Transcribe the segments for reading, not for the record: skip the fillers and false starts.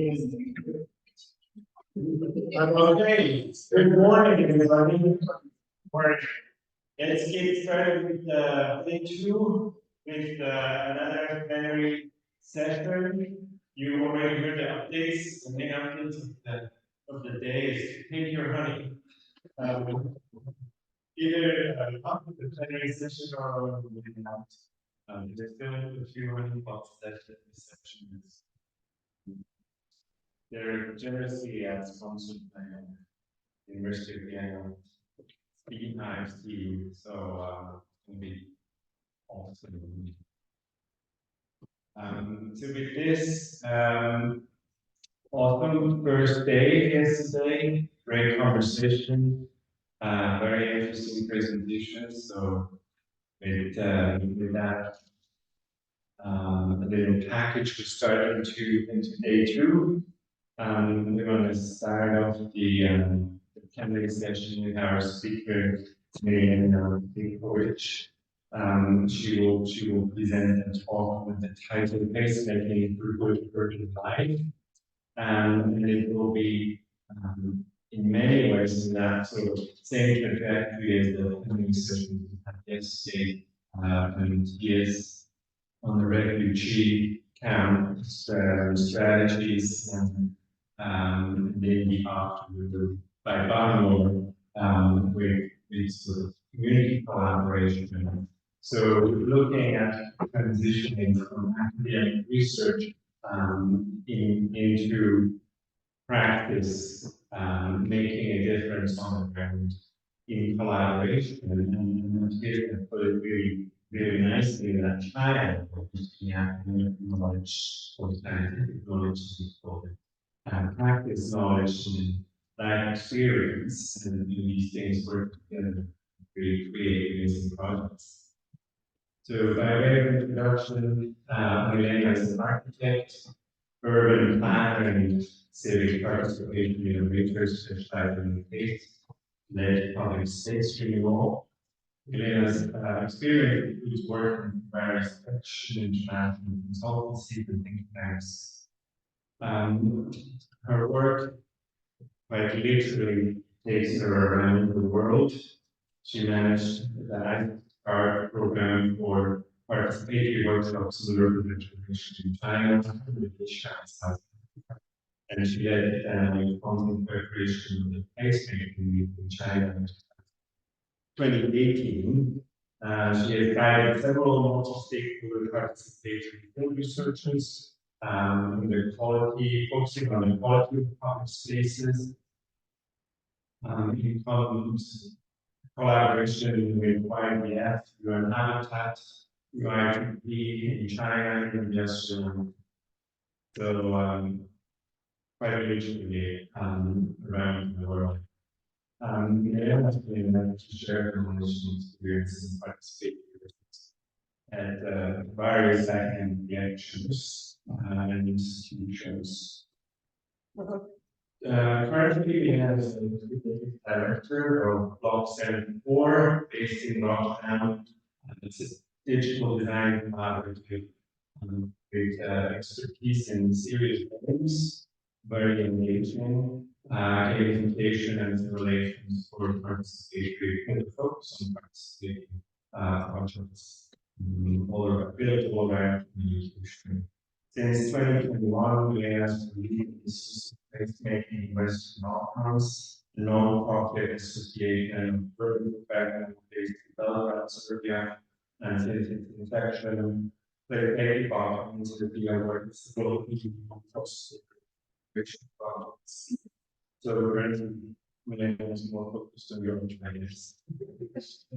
Okay, good morning, everybody. Morning. Let's get started with day 2 with another plenary session. You already heard the updates. The main updates of the day is take your honey. Either after the plenary session or maybe not. There's still a few honey pots left at the session. They're generously sponsored by University of Vienna, IST, so it'll be awesome. So with this awesome first day yesterday, great conversation, very interesting presentation. So with that little package, we started into day 2. We're going to start off the plenary session with our speaker, Milena Ivkovic. She will present and talk with the title Placemaking Week China. And it will be in many ways in that sort of same trajectory as the plenary session we had yesterday. And years on the refugee camp strategies and maybe after by Barnmore with sort of community collaboration. So looking at transitioning from academic research into practice, making a difference on the ground in collaboration, and here I put it really nicely that China is the academic knowledge or scientific knowledge is called it. Practice knowledge and that experience and these things work together to create amazing projects. So by way of introduction, Milena is an architect, urban planner, and civic participation innovator specializing in faith-led public space renewal. Milena's experience includes work in various Dutch and international consultancies and think tanks. Her work quite literally takes her around the world. She managed the ISOCARP program for participatory workshops on urban regeneration in China, Indonesia and South Africa. And she led content preparation of the Placemaking Week in China in 2018. She has guided several multi-stakeholder participatory field researches focusing on the quality of public spaces, in collaboration with YBF, UN Habitat, UITP in China, India, Sri Lanka. So quite literally around the world. Milena has been able to share her knowledge and experience and participate at various academic lectures and institutions. Currently, we have a director of Block 74 based in Rotterdam. It's a digital design collaborative with expertise in serious problems, very engaging, gamification and relations for participatory with a focus on participating projects. Built all around communication. Since 2021, we have lead this Placemaking Western Outcomes, a non-profit association for urban-based development Serbia, and since its inception, played a part into the field where disability projects. So currently, Milena is more focused on your Chinese,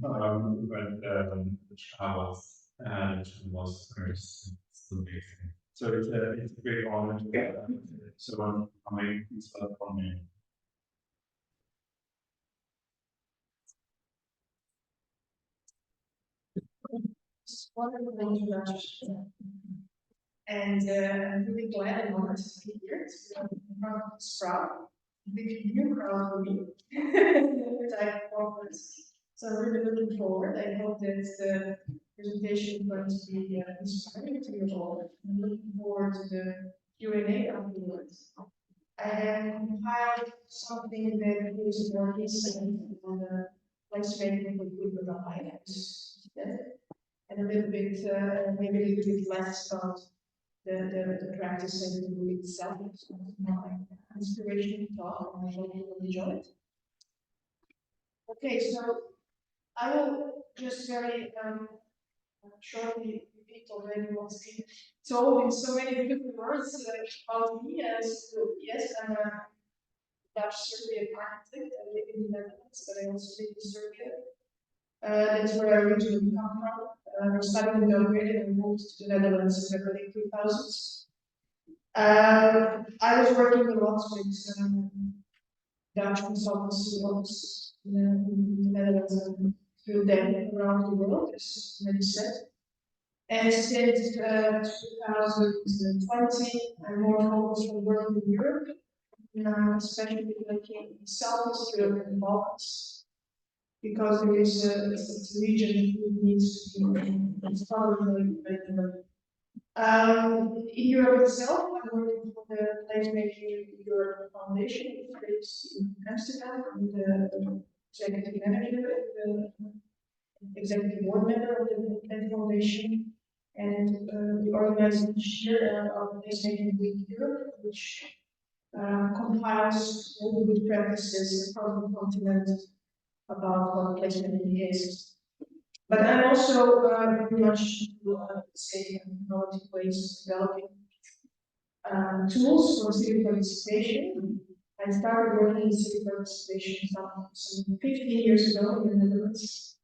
but the travels and was still amazing. So it's a great honor to get that. So I'm coming to start from me. Wonderful introduction. And I'm really glad and honored to be here in front of this crowd. Big new crowd for me. Type of conference. So I'm really looking forward. I hope that the presentation is going to be inspiring to you all. I'm looking forward to the Q&A afterwards. I have compiled something that is more recent on the placemaking with people that I have, and a little bit, maybe a little bit less about the practice and the group itself. So my inspiration talk, and I hope you will enjoy it. Okay, so I will just very shortly repeat already what's been told in so many different words about me. As yes, I'm a Dutch Serbian architect. I live in the Netherlands, but I also live in Serbia. That's where I originally come from. I studied in Belgrade and moved to the Netherlands in the early 2000s. I was working a lot with Dutch consultancy offices in the Netherlands and through them around the world, as many said. And since 2020, I'm more focused on working in Europe, especially looking in Southeast Europe and Balkans, because there is a region that needs to be explored. In Europe itself, I'm working for the Placemaking Europe Foundation, which is based in Amsterdam. I'm the executive manager, the executive board member of the foundation, and we organize each year our Placemaking Week Europe, which compiles all the good practices across the continent about what placemaking is. But I'm also very much say innovative ways of developing tools for civic participation. I started working in civic participation some 15 years ago in the Netherlands,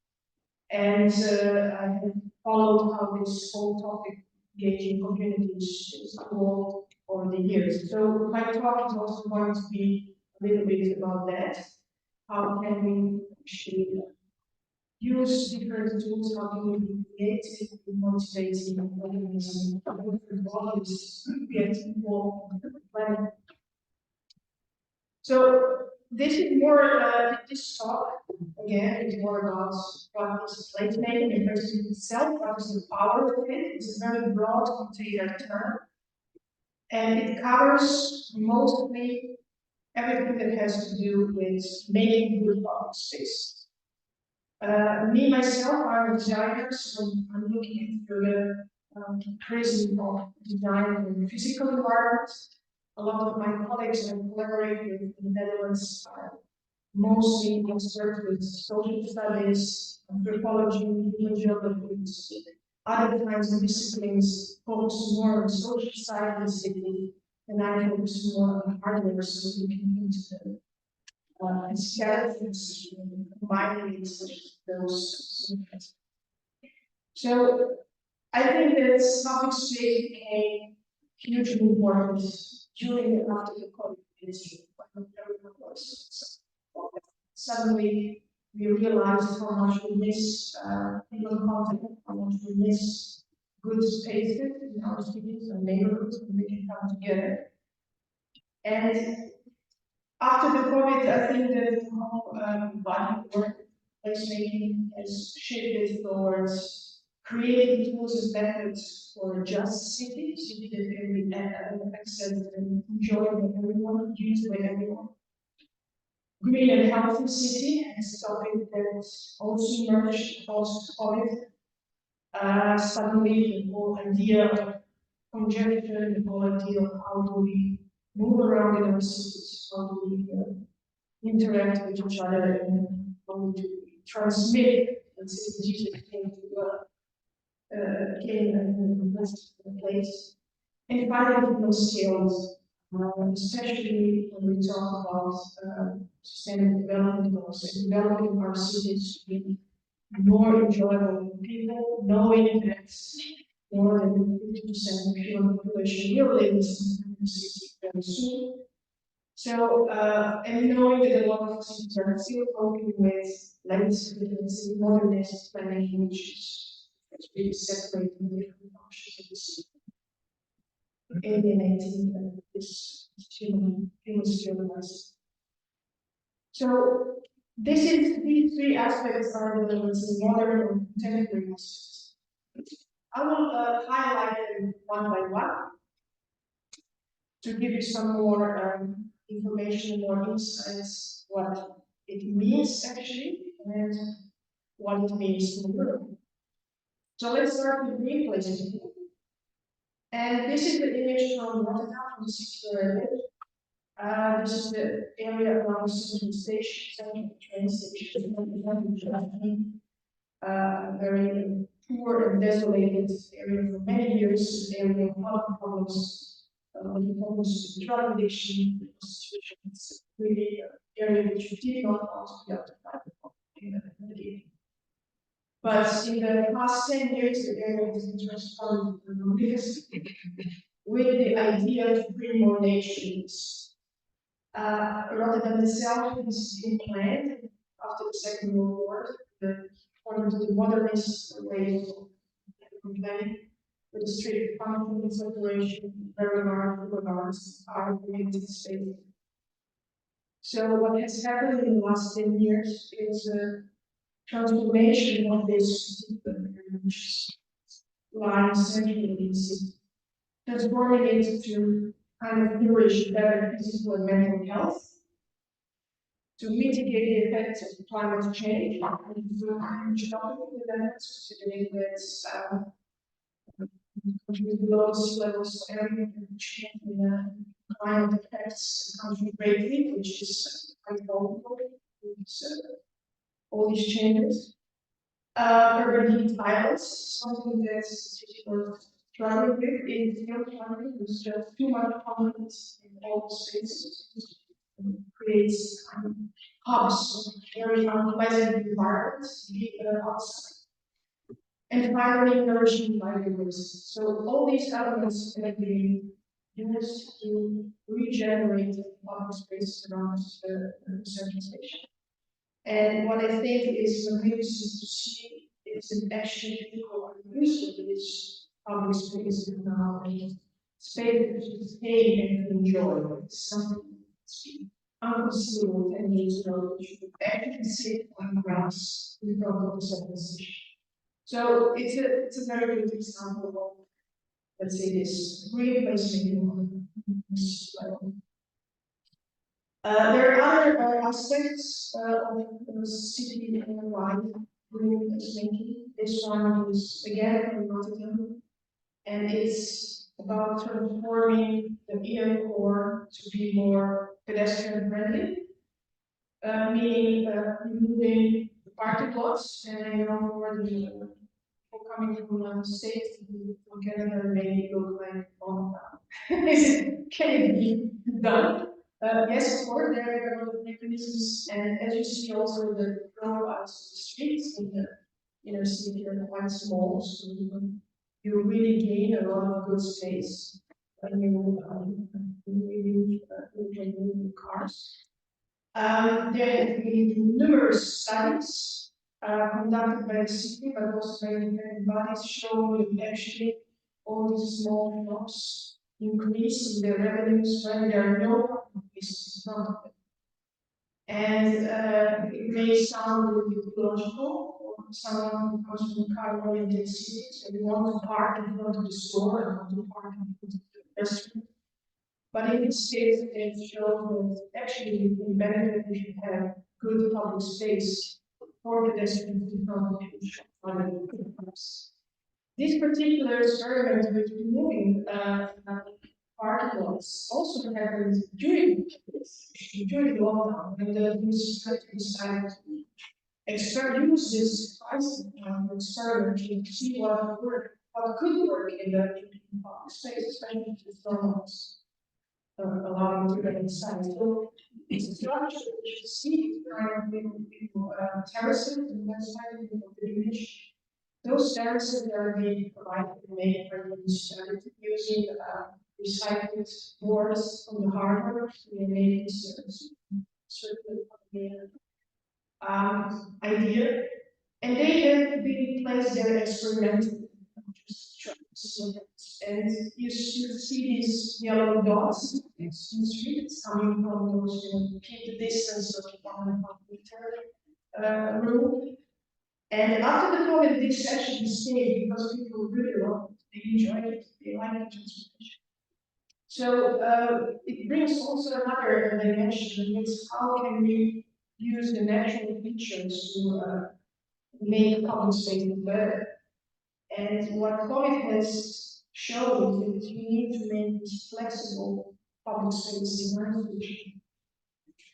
and I have followed how this whole topic engaging communities is evolved over the years. So my talk is also going to be a little bit about that. How can we actually use different tools, how can we be creative, motivating, urbanism, different bodies, get involved in the planet. So this is more, this talk, again, is more about what is placemaking and placemaking itself, what is the power of it. It's a very broad container term, and it covers mostly everything that has to do with making good public space. Me, myself, I'm a designer, so I'm looking through the prism of design and physical environment. A lot of my colleagues I collaborate with in the Netherlands are mostly experts with social studies, anthropology, human geography, other kinds of disciplines focus more on the social side of the city, and I focus more on hardware, so we can into the characters combining those. So I think that public space became hugely important during and after the COVID industry. Suddenly we realized how much we miss human contact, how much we miss good spaces in our cities and neighborhoods when we can come together. And after the COVID, I think that the whole body of work placemaking has shifted towards creating tools and methods for a just city, city that can be accessed and enjoyed by everyone, used by everyone. Green and healthy city is a topic that also emerged post-COVID. Suddenly, the whole idea of congestion, the whole idea of how do we move around in our cities, how do we interact with each other, and how do we transmit the cities came and invest in the place. And finally, those skills, especially when we talk about sustainable development goals and developing our cities to be more enjoyable for people, knowing that more than 50% of human population will live in cities very soon. So, and knowing that a lot of cities are still coping with legacy modernist planning, which is really separating different functions of the city, alienating this human stability. So, these three aspects are the modern and contemporary aspects. I will highlight them one by one. to give you some more information, more insights, what it means actually, and what it means in Europe. So let's start with green places. And this is the image from Rotterdam, from the city where I live. This is the area around the central station, central train station, very poor and desolated area for many years, area of a lot of problems, drug addiction, prostitution. It's really an area which we did not want to be occupied in the beginning. But in the past 10 years, the area has been transformed with the idea to bring more nations. Rotterdam itself is being planned after the Second World War, according to the modernist way of planning, with the strict function, separation, very large regards are related state. So what has happened in the last 10 years is a transformation of this line centrally in the city, transforming it to kind of nourish better physical and mental health, to mitigate the effects of climate change, considering that below sea levels area change in climate affects the country greatly, which is quite vulnerable with all these changes. Urban heat islands, something that's struggling with in field farming, there's just too much content in all spaces. Creates hubs, very unpleasant environments, outside. And finally, nourishing biodiversity. So all these elements can be used to regenerate the public space around the central station. And what I think is amazing to see is that actually people are used to this public space now, and space to stay and to enjoy. It's something unconceivable 10 years ago, which you could actually sit on grass without the station. So it's a very good example of, let's say, this green placemaking on this level. There are other aspects of the city life green placemaking. This one is again from Rotterdam, and it's about transforming the inner core to be more pedestrian friendly, meaning removing the parking lots, and I know more the people coming from the States from Canada may look like, oh, can it be done? Yes, of course, there are a lot of mechanisms, and as you see also the profiles of the streets in the inner city are quite small, so you really gain a lot of good space when you really move cars. There have been numerous studies conducted by the city, but also by independent bodies, showing that actually all these small shops increase in their revenues when there are no parking places in front of them. And it may sound a little bit illogical for someone who comes from a car-oriented city, so you want to park in front of the store and want to park in front of the restaurant. But in this case, it shows that actually you can benefit if you have good public space for pedestrians in front of you. This particular experiment with removing parking lots also happened during lockdown, when the municipality decided to use this experiment to see what could work in the public space, especially if it's not allowing to get inside. So it's a structure which you see kind of terraces and one side of the image. Those terraces are being provided and made by the municipality using recycled boards from the harbor to make this circular idea. And they have been placed there experimentally. And you see these yellow dots in the streets coming from those keep the distance of 1.5 meter rule. And after the COVID, this actually stayed because people really love it. They enjoy it. They like the transformation. So it brings also another dimension, is how can we use the natural features to make public space better. And what COVID has shown is that you need to make this flexible public space in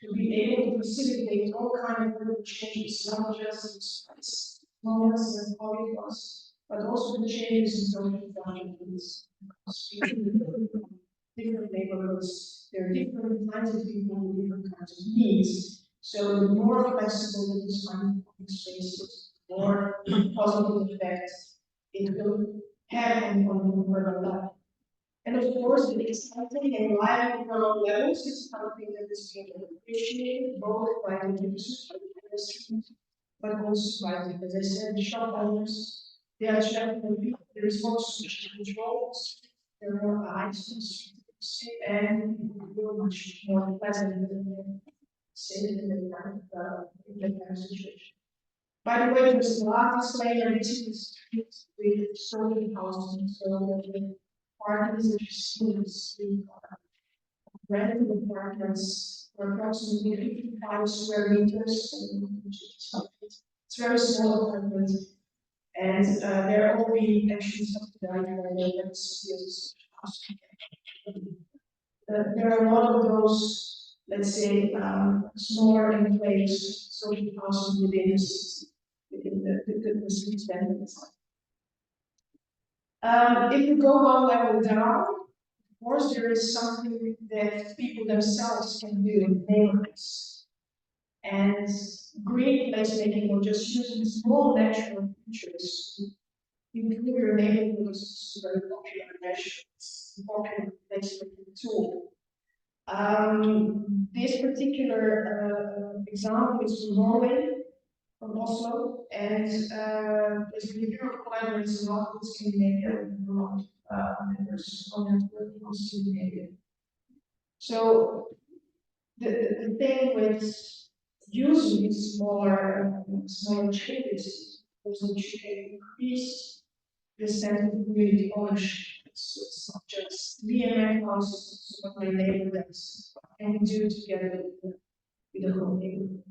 to be able to facilitate all kinds of little changes, not just in space, moments and polygons, but also the changes in social boundaries. Different neighborhoods, there are different kinds of people with different kinds of needs. So the more flexible the design of spaces, the more positive effects it will have on the urban life. And of course, the exciting and live rural levels is something that is being appreciated both by the users, by the industry, but also by, as I said, the shop owners. They are checking there is more social controls, there are more eyes, and we're much more pleasant than safe in that kind of situation. By the way, there's a lot of layer with social housing, so parties and students rented apartments for approximately 55 square meters. It's very small apartment, and they're all being actually subsidized by the skills. There are a lot of those, let's say, smaller enclaves, social housing within the city, within the city standards. If you go one level down, of course, there is something that people themselves can do in neighborhoods. And green placemaking, or just using small natural features to improve your neighborhood is a very popular measure. It's a popular placemaking tool. This particular example is from Norway, from Oslo, and there's a Europe collaboration with Scandinavia and a lot of members on that working on Scandinavia. So the thing with using these smaller changes is that you can increase the sense of community ownership. So it's not just me and my house, it's what my neighbor does, and we do together with the whole neighborhood.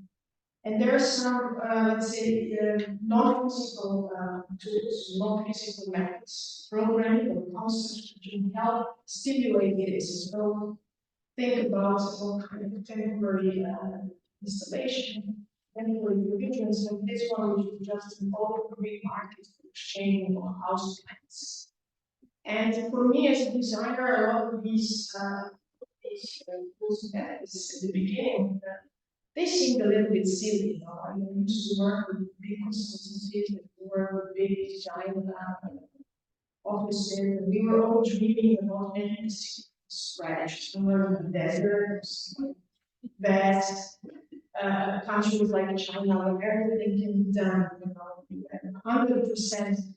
And there are some, let's say, non-physical tools, non-physical methods, programming or concepts which can help stimulate this. So think about all kind of temporary installation, temporary provisions, and this one which is just an open green market for exchanging of house plants. And for me as a designer, a lot of these tools and methods at the beginning, they seemed a little bit silly. You know? I used to work with big consultancies, that work with big design offices, and we were all dreaming about making a city from scratch, somewhere in the desert, vast countries like China, where everything can be done. You know, 100%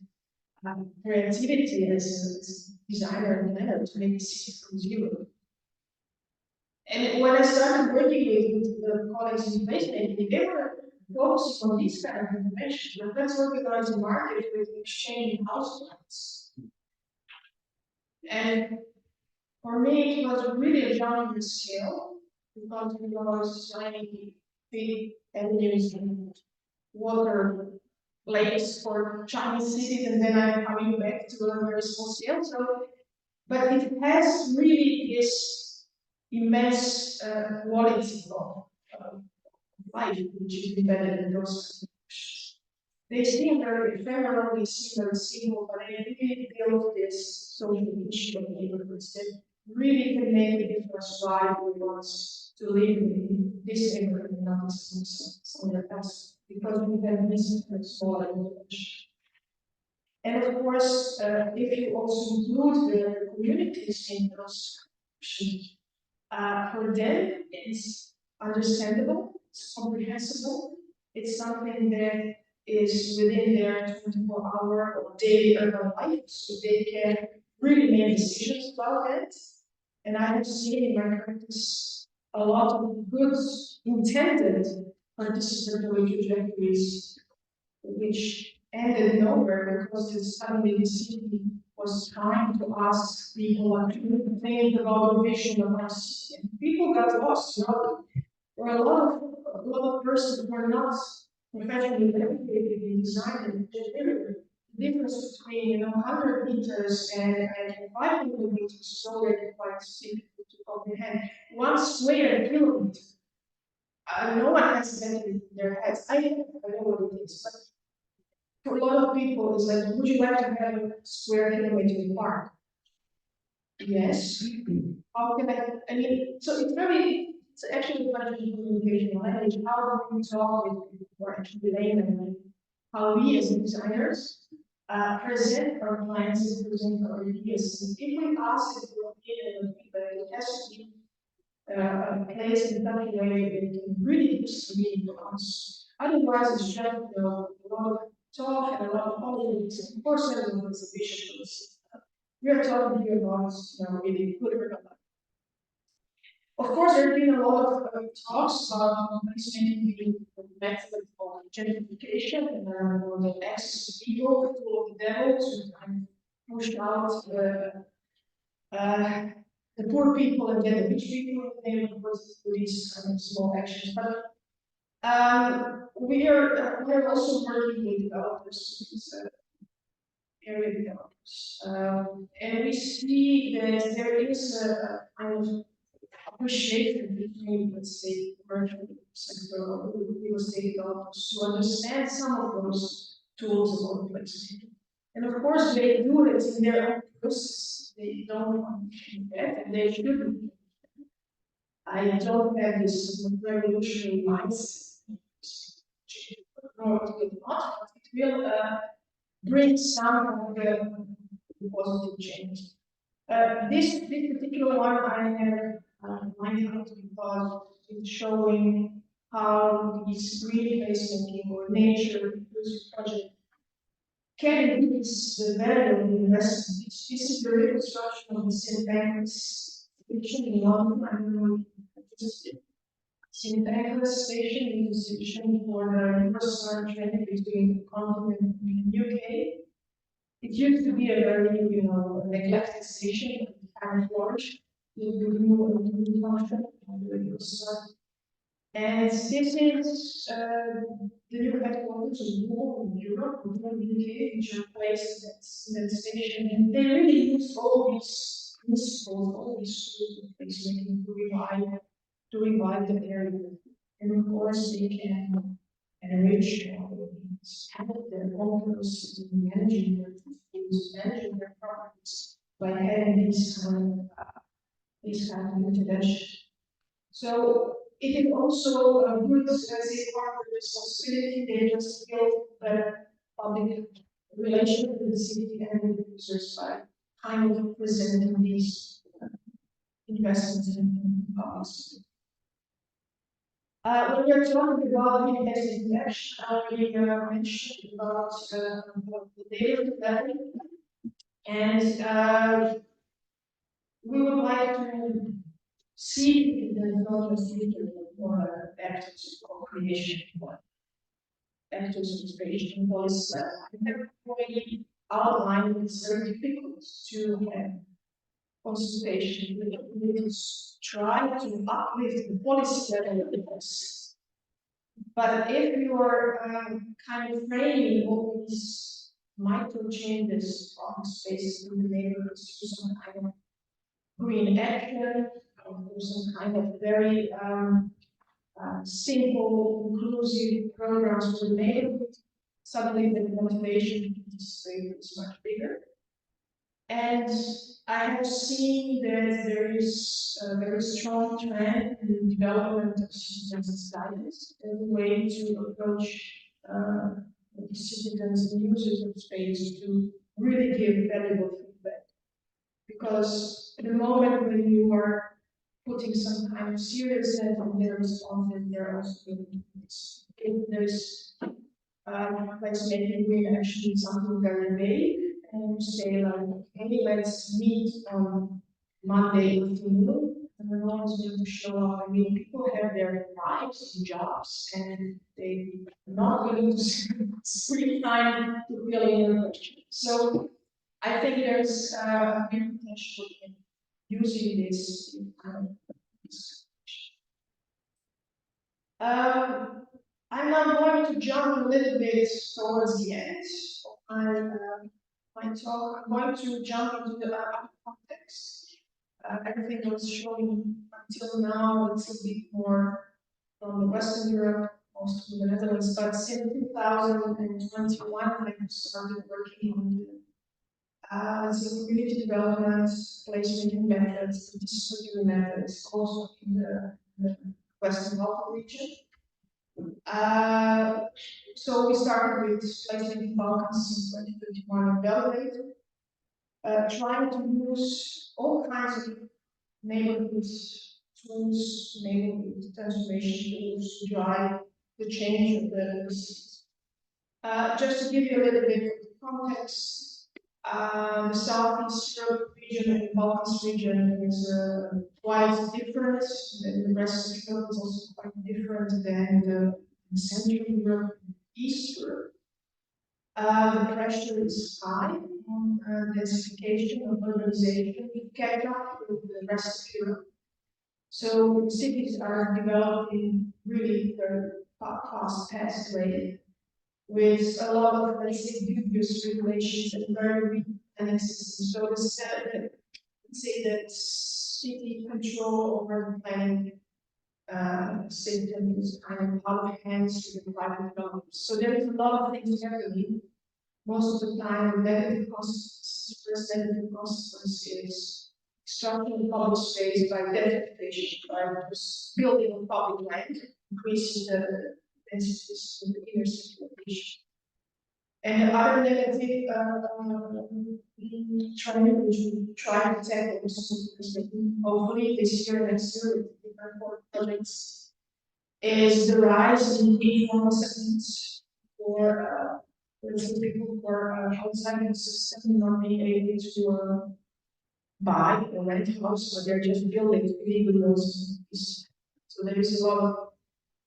creativity as a designer and planner to make a city from zero. And when I started working with the colleagues in placemaking, they were focusing on these kind of information. But let's organize a market with exchanging house plants. And for me, it was really a jump in the scale because we were designing big avenues and water lakes for Chinese cities, and then I'm coming back to a very small scale. So, but it has really this immense quality of life, which is embedded in those concepts. They seem very ephemeral, they seem very simple, but they really build this social issue of neighborhoods that really can make a difference why we want to live in this neighborhood and not somewhere else, because we have this small information. And of course, if you also include the communities in those for them, it's understandable, it's comprehensible, it's something that is within their 24-hour or daily urban life, so they can really make decisions about it. And I have seen in my practice a lot of good intended participatory trajectories which ended nowhere because suddenly the city was was trying to ask people what to think about the vision of our city. And people got lost. There were a lot of persons who were not professionally educated in design and engineering. The difference between 100 meters and 500 meters is already quite simple to comprehend. 1 square kilometer. No one has that in their heads. I don't know what it is, but for a lot of people, it's like, would you like to have a square kilometer park? Yes. How can I mean, so it's actually a question of communication language. How do we talk with people who are actually laymen? How we as designers present our plans and present our ideas. And if we ask it for opinion and feedback, it has to be placed in such a way that it can really persuade us. Otherwise, it's just a lot of talk and a lot of politics. Of course, everyone is ambitious. We are talking here about really good or not. Of course, there have been a lot of talks about placemaking the method of gentrification and the access to people, to the devil, to kind of push out the poor people and get the rich people in the neighborhood with these kind of small actions. But we are also working with developers, area developers, and we see that there is a kind of appreciation between, let's say, commercial sector or real estate developers to understand some of those tools about placemaking. And of course, they do it in their own process. They don't understand that, and they shouldn't. I don't have this revolutionary mindset. No, it will not, but it will bring some of the positive change. This particular one I have lined out because it's showing how this green placemaking or nature inclusive project can increase the value of the investment. This is the reconstruction of the St. Pancras station in London. I don't know if it's St. Pancras station is a station for the infrastructure traffic between the continent and the UK. It used to be a very, neglected station, kind of large, with new function, and this is the new headquarters of Google in Europe, in the UK, which replaced that station. And they really use all these principles, all these tools of placemaking to revive the area. And of course, they can enrich have their own process in managing their properties by having these kind of intervention. So it is also a good as a corporate responsibility. They just build better public relations with the city and with the users by kind of presenting these investments in policy. When we are talking about investing in action, I already mentioned about the data level, and we would like to see the development for actors of creation, actors of creation policy. I have already outlined it's very difficult to have consultation with the communities, try to uplift the policy level of the policy. But if you are kind of framing all these micro changes of spaces in the neighborhoods to some kind of green action, or some kind of very simple, inclusive programs for the neighborhood, suddenly the motivation to participate is much bigger. And I have seen that there is a very strong trend in the development of citizens' guidance as a way to approach the citizens and users of space to really give valuable feedback. Because at the moment when you are putting some kind of seriousness on their response, they're also giving this. If there's placemaking, we actually something very vague. And say like, hey, let's meet on Monday afternoon, and we're not going to show up. I mean, people have their lives and jobs, and they're not going to spend free time to really interact. So I think there's a big potential in using this. I'm now going to jump a little bit towards the end of my talk. I'm going to jump into the context. Everything I was showing until now, it's a bit more from Western Europe, most of the Netherlands, but since 2021, I started working on community development, placemaking methods, participatory methods, also in the Western Balkan region. So we started with placemaking Balkans in 2021 in Belgrade, trying to use all kinds of neighborhood tools, neighborhood transformation tools to drive the change of the cities. Just to give you a little bit of context, the Southeast Europe region and the Balkans region is quite different, and the rest of Europe is also quite different than the Central Europe and East Europe. The pressure is high on densification of urbanization to catch up with the rest of Europe. So cities are developing really very fast way, with a lot of, let's say, dubious regulations and very weak annexes. So let's say that city control over the planning system is kind of out of hands to the private developers. So there is a lot of things happening. Most of the time, negative consequences. First negative consequence is extracting the public space by densification, by just building on public land, increasing the densities in the inner city location. And the other negative trend, which we try to tackle, hopefully this year, next year, with different projects, is the rise in informal settlements for people who are outside the system, not being able to buy or rent a house, but they're just building illegal those. So there is a lot of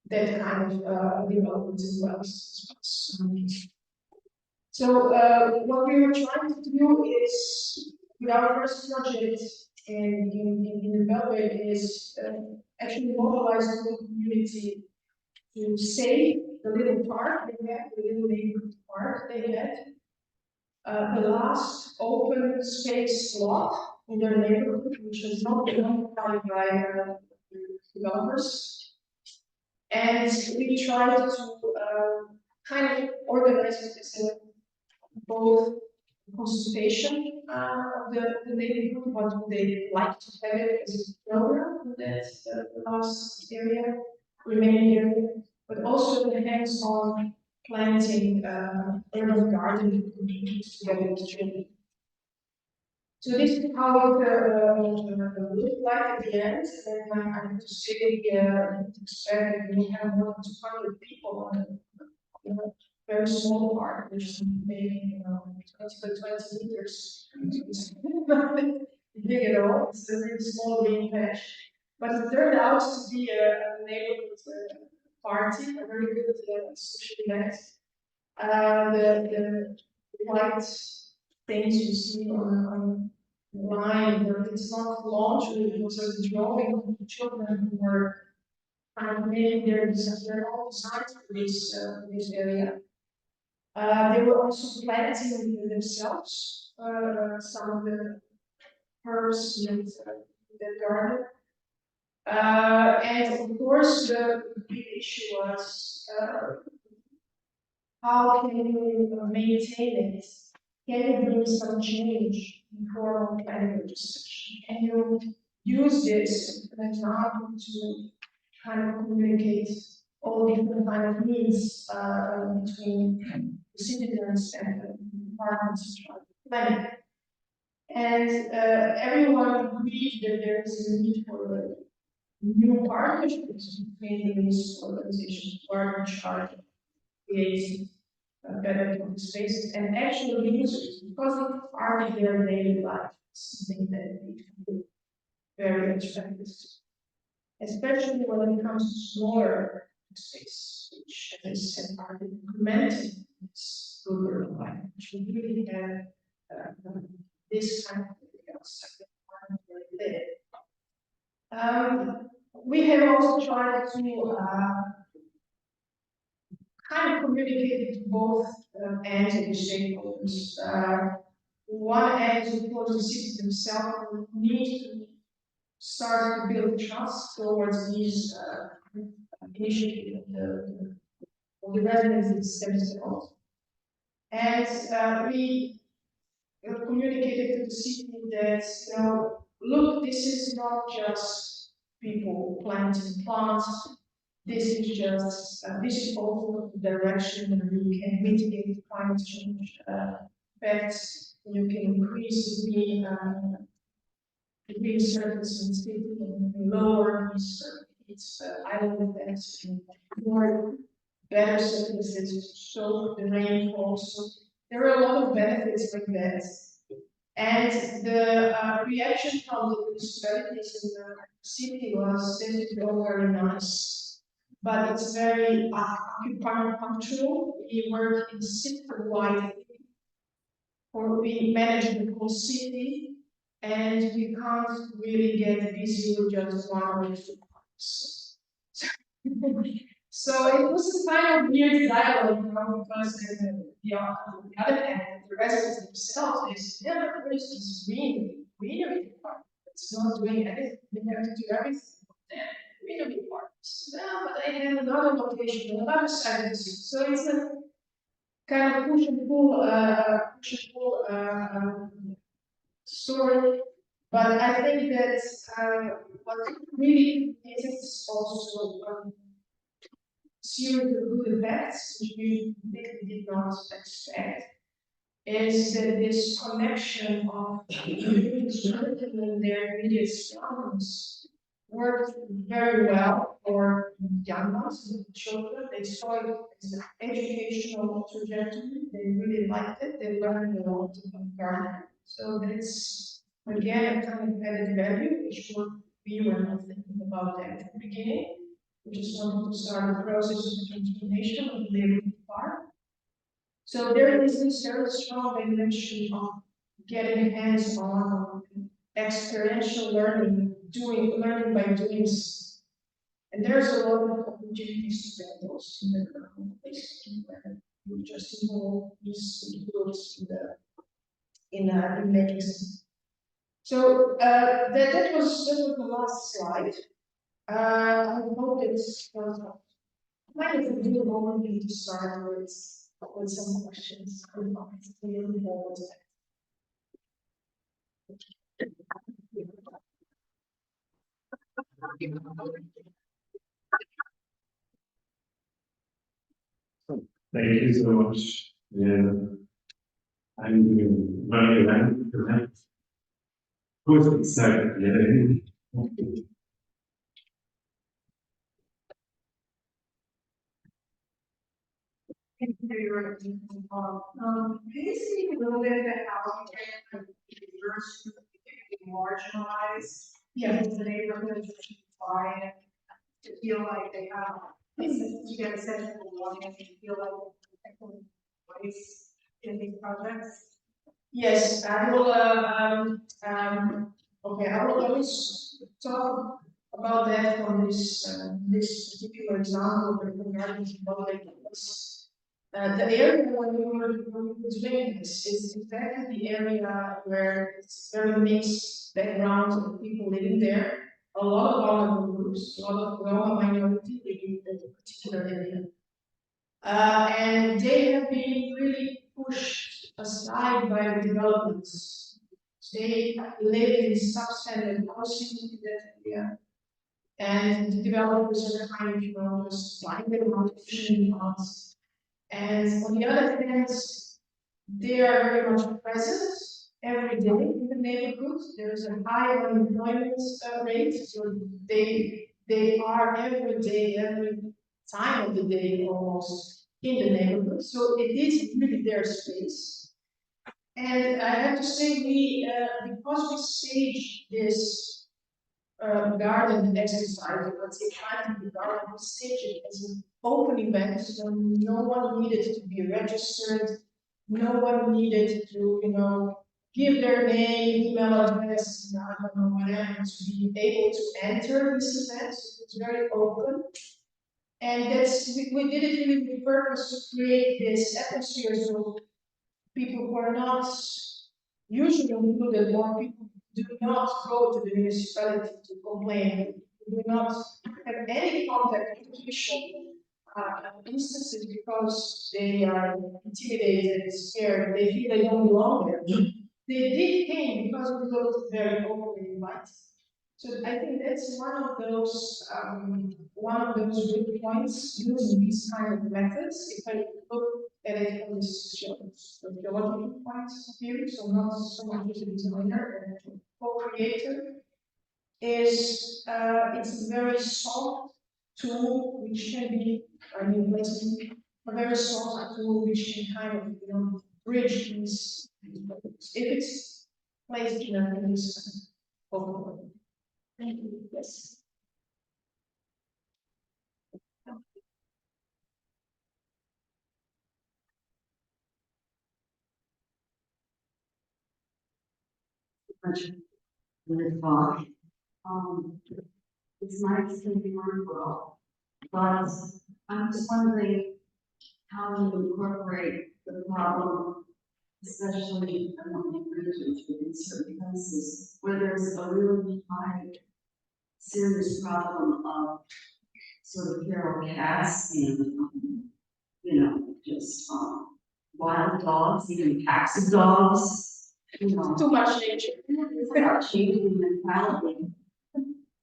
that kind of development as well. So what we were trying to do is, with our first project in Belgrade, is actually mobilize the whole community to save the little park they had, the little neighborhood park they had, the last open space lot in their neighborhood, which was not occupied by developers. And we tried to kind of organize it as both consultation of the neighborhood, what would they like to have it as a program in that last area, remaining area, but also the hands-on planting urban garden together with children. So this is how it looked like at the end, and I have to say, expect we have more than 200 people on a very small park, which is maybe 20 by 20 meters. It's not big at all. It's a really small green patch, but it turned out to be a neighborhood party, a very good social event. The white things you see on the line, it's not launched, it was a drawing of the children who were kind of making their own designs for this area. They were also planting themselves some of the herbs in the garden. And of course, the big issue was how can you maintain it? Can you bring some change in formal planning legislation? Can you use this as an example to kind of communicate all different kind of needs between the citizens and the departments planning? And everyone agreed that there is a need for new partnerships between these organizations who are in charge of creating better public spaces and actual users, because it's part of their daily life. It's something that they can do very attractive, especially when it comes to smaller space, which, as I said, are implementing this good urban life, which we really have this kind of we have also tried to kind of communicate to both ends of the stakeholders. One end, of course, the cities themselves need to start to build trust towards these initiatives of the residents themselves. And we communicated to the city that, you know, look, this is not just people planting plants. This is just, this is also the direction that we can mitigate climate change effects. You can increase the green surface in city and lower these island effects and more better surfaces, so the rainfall. So there are a lot of benefits like that. And the reaction from the municipalities in the city was very nice, but it's very punctual. We work in city-wide, or we manage the whole city, and we can't really get busy with just one or two parts. So it was a kind of weird dialogue, you know, because on the other hand, the residents themselves, they say, yeah, but there is this greenery department. It's not doing anything. They have to do everything. Then greenery departments. Yeah, but they have another location, another side of the city. So it's a kind of push and pull story. But I think that what really is also series of good effects, which we did not expect, is that this connection of strengthening their immediate surroundings worked very well for young ones, children. They saw it as an educational trajectory. They really liked it. They learned a lot about gardening. So that's again a kind of added value, which we were not thinking about that at the beginning. We just wanted to start the process of transformation of the neighborhood park. So there is this very strong dimension of getting hands-on, experiential learning, learning by doing. And there's a lot of opportunities to get those in the places where you just involve these groups in making sense. So that was the last slide. I hope it's kind of a good moment to start with some questions. Thank you so much. Yeah. I'm running around. Who's excited? Yeah. Can you speak a little bit about how you can reverse marginalized in the neighborhood to try to feel like they have to get a sense of belonging and feel like they voice in these projects? Yes, I will. Okay, I will talk about that from this particular example regarding public. The area where we were doing this is exactly the area where it's very mixed backgrounds of people living there. A lot of vulnerable groups, a lot of Roma minority living in a particular area. And they have been really pushed aside by the developments. They live in substandard housing in that area. And the developers are kind of, you know, just flying them out of fishing ponds. And on the other hand, they are very much present every day in the neighborhood. There is a high unemployment rate, so they are every day, every time of the day almost in the neighborhood. So it is really their space. And I have to say, because we staged this garden exercise, let's say planting the garden, we staged it as an open event, so no one needed to be registered, no one needed to, you know, give their name, email address, I don't know, whatever, to be able to enter this event. So it's very open. And we did it really with purpose to create this atmosphere so people who are not usually included, more people do not go to the municipality to complain, do not have any contact with official instances because they are intimidated, scared, they feel they don't belong there. They did came because we looked very openly invited. So I think that's one of those good points using these kind of methods. If I look at it from this sociological point of view, so not so much as a designer and co-creator, is it's a very soft tool which can be, a very soft tool which can kind of bridge these if it's placed in this overall. Thank you. Yes. It's nice to be rural, but I'm just wondering how you incorporate the problem, especially among regions in certain places where there's a really high, serious problem of sort of feral cats and, just wild dogs, even packs of dogs, Too much nature. It's about changing mentality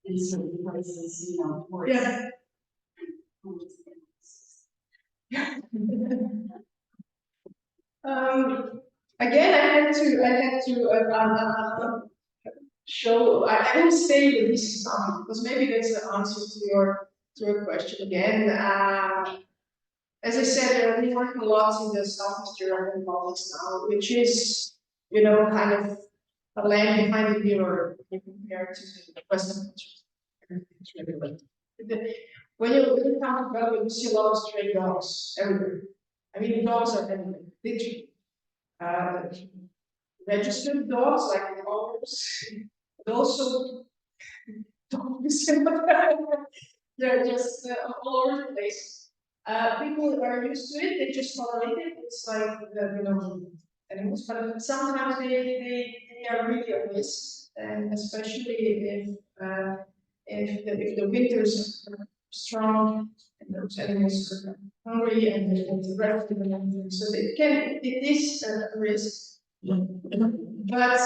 in certain places, towards. Yeah. Again, I have to show. I will say that this is something because maybe that's the answer to your question again. As I said, we work a lot in the Southeast European politics now, which is, kind of a land behind the mirror compared to the Western countries. When you come to Belgium, you see a lot of stray dogs everywhere. I mean, dogs are everywhere, literally. Registered dogs like ours, but also dogs. They're just all over the place. People are used to it; they just tolerate it. It's like animals, but sometimes they are really a risk, and especially if the winters are strong and those animals are hungry and the rest of them, so it is a risk. But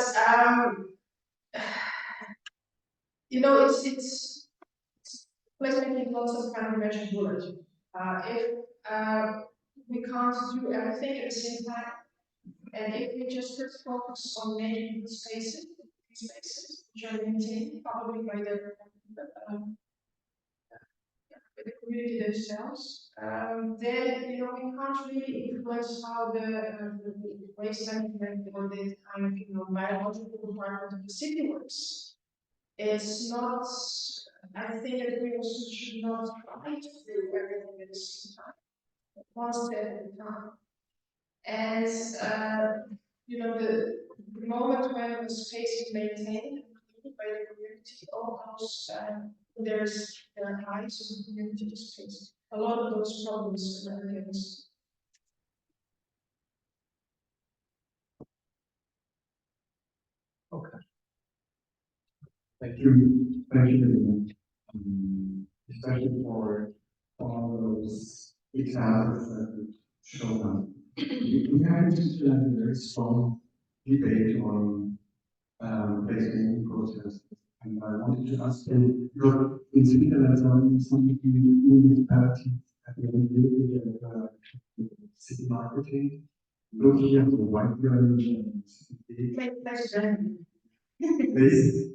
it's placemaking not some kind of magic bullet. If we can't do everything at the same time, and if we just focus on making spaces which are maintained probably by the community themselves, then we can't really influence how the waste management or the kind of biological department of the city works. It's not. I think that we also should not try to do everything at the same time, one step at a time. And the moment when the space is maintained by the community, all those there are heights of the community space. A lot of those problems are against. Okay. Thank you. Thank you, especially for all those examples that you showed us. We have a very strong debate on placemaking processes, and I wanted to ask you, in Switzerland, some municipalities have been created city marketing, looking at the white branding and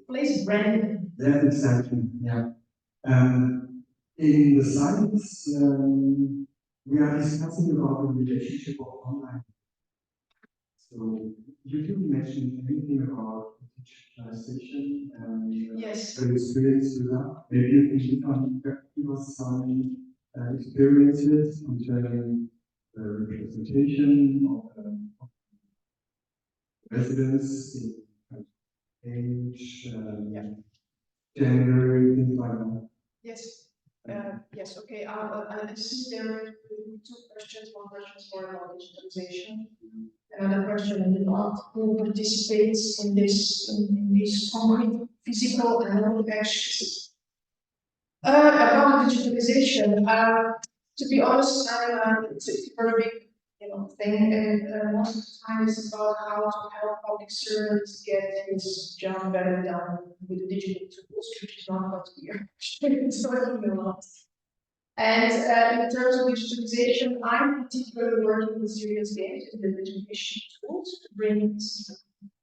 Place branding. Yeah, exactly. Yeah. In the science, we are discussing about the relationship of online. So you didn't mention anything about digitalization and yes. the experience with that. Maybe you can give us some experiences concerning the representation of residence, age, gender, things like that. Yes. Yes. Okay. I see there are two questions. One question is more about digitalization. Another question about who participates in this in these concrete physical and remote actions. About digitalization, to be honest, it's a very big thing, and most of the time it's about how to help public servants get his job better done with the digital tools, which is not what we are talking a lot. And in terms of digitalization, I'm particularly working with serious games and the education tools to bring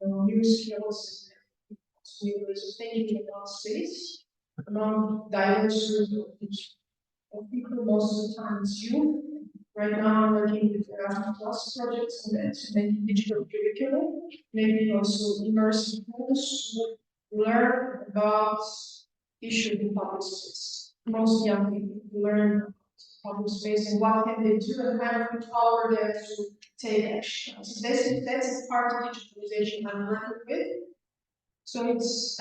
new skills and new ways of thinking about space among diverse groups of people. Most of the time it's youth. Right now I'm working with Erasmus Plus projects and to make digital curriculum, maybe also immersive tools to learn about issues in public space. Most young people learn about public space and what can they do and kind of empower them to take action. So that's part of digitalization I'm working with. So it's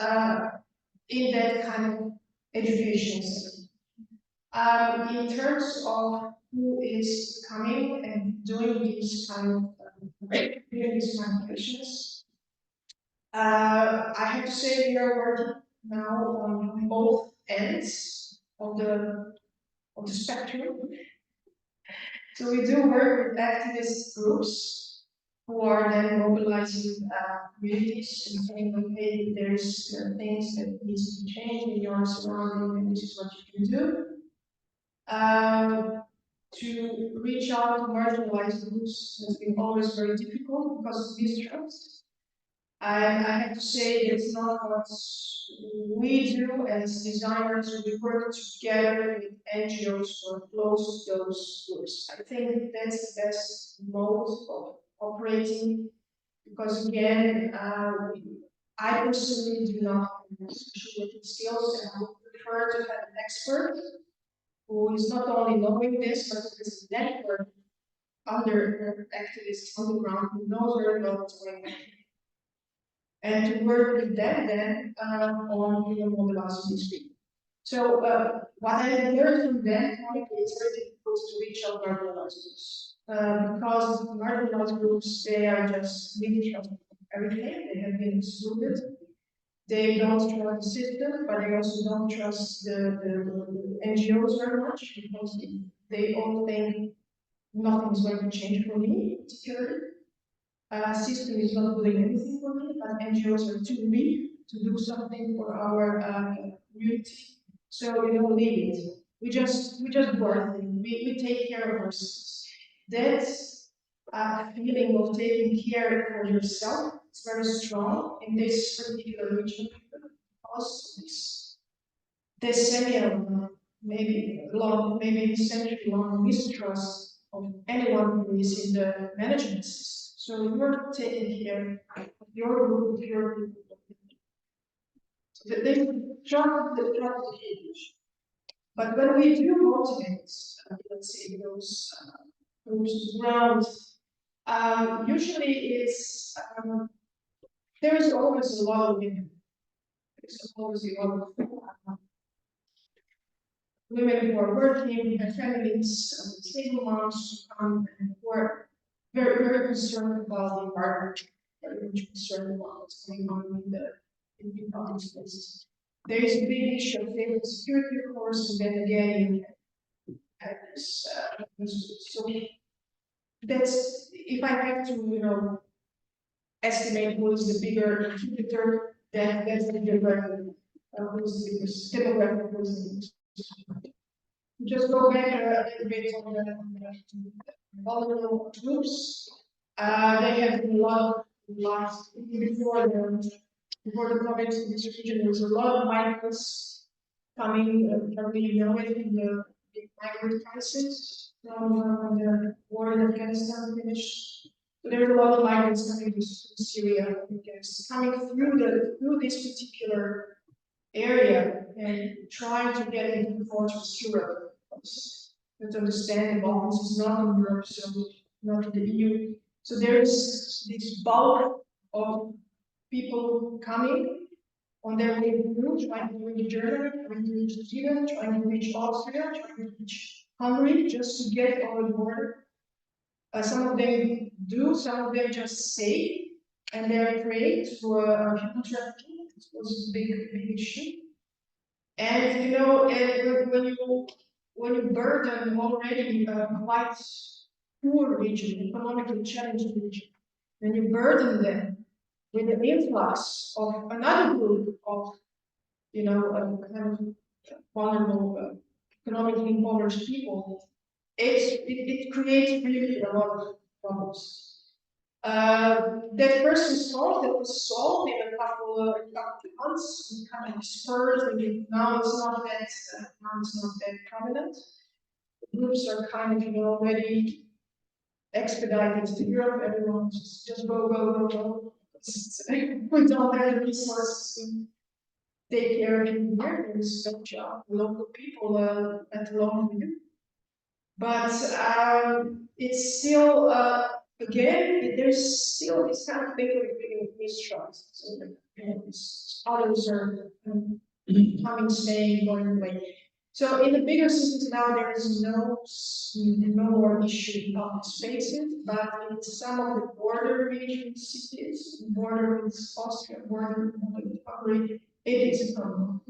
in that kind of education system. In terms of who is coming and doing these kind of actions, I have to say we are working now on both ends of the spectrum. So we do work with activist groups who are then mobilizing communities and saying, okay, there's things that needs to be changed in your surrounding, and this is what you can do. To reach out to marginalized groups has been always very difficult because of mistrust. And I have to say it's not what we do as designers. We work together with NGOs who are close to those groups. I think that's the best mode of operating because, again, I personally do not have social skills and I would prefer to have an expert who is not only knowing this, but is a network other activists on the ground who knows very well what's going on. And to work with them then on mobilizing these people. So what I have learned from them is very difficult to reach out marginalized groups. Because marginalized groups, they are just mistrust of everything, they have been excluded. They don't trust the system, but they also don't trust the NGOs very much because they all think nothing is going to change for me, particularly. System is not doing anything for me, but NGOs are too weak to do something for our community. So we don't need it. We just do our thing. We take care of ourselves. That's a feeling of taking care of yourself. It's very strong in this particular region because this maybe century-long mistrust of anyone who is in the management system. So you're taking care of your group, of your group. So they trust the huge. But when we do motivate, let's say those groups to ground, usually it's there is always a lot of women. There's always a lot of women who are working, have families, single moms who come and who are very, very concerned about the environment, very much concerned about what's going on in the public spaces. There is a big issue of safety security, of course, and then again, this, so that's if I have to, estimate who is the bigger contributor, then that's the bigger who is the biggest demographic who is the biggest. Just go back a little bit on the vulnerable groups. They have a lot before the COVID in this region. There was a lot of migrants coming, probably you know it, in the big migrant crisis from the war in Afghanistan finished. So there were a lot of migrants coming to Syria, coming through this particular area and trying to get into the fortress Europe. But understand the Balkans is not in Europe, so not in the EU. So there is this bulk of people coming on their way through, trying to reach Germany, trying to reach Sweden, trying to reach Austria, trying to reach Hungary, just to get over the border. Some of them do, some of them just say, and they are afraid for human trafficking. This was a big issue. And you know, when you burden already quite poor region, economically challenged region, when you burden them with the influx of another group of, you know, kind of vulnerable, economically impoverished people, it creates really a lot of problems. That person's fault that was solved in a couple of months, and kind of dispersed, and now it's not that prominent. The groups are kind of, you know, already expedited to Europe. Everyone just go. We don't have the resources to take care of it here. There's no job, local people at the local level. But it's still, again, there's still this kind of big mistrust. So others are coming, staying, going away. So in the bigger cities now, there is no more issue in public spaces, but in some of the border region cities, border with Austria, border with Hungary, it is a problem.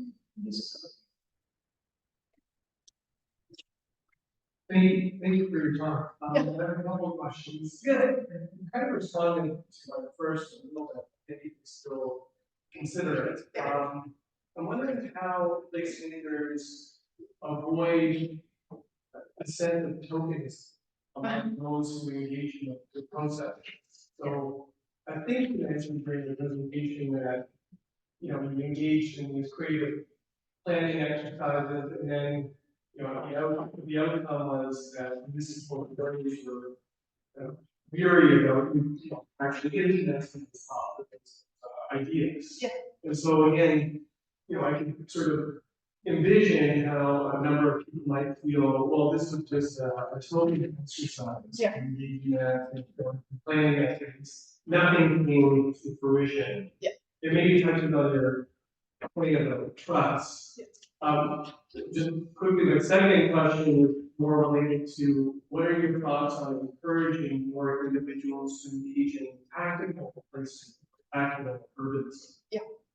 Thank you for your time. I have a couple of questions. Good. Kind of responding to my first a little bit, maybe you can still consider it. I'm wondering how placemakers avoid a sense of tokens among those who engage in the process. So I think you mentioned during the presentation that you engaged in these creative planning exercises, and then the outcome was that this is what the parties were weary about actually implementing this ideas. Yeah. And so again, I can sort of envision how a number of people might feel, well, this was just a token exercise. Yeah. Engaging that and planning activities. Nothing came to fruition. Yeah. It maybe touches on your point about trust. Yes. Just quickly, the second question is more related to what are your thoughts on encouraging more individuals to engage in tactical places, active urbanism?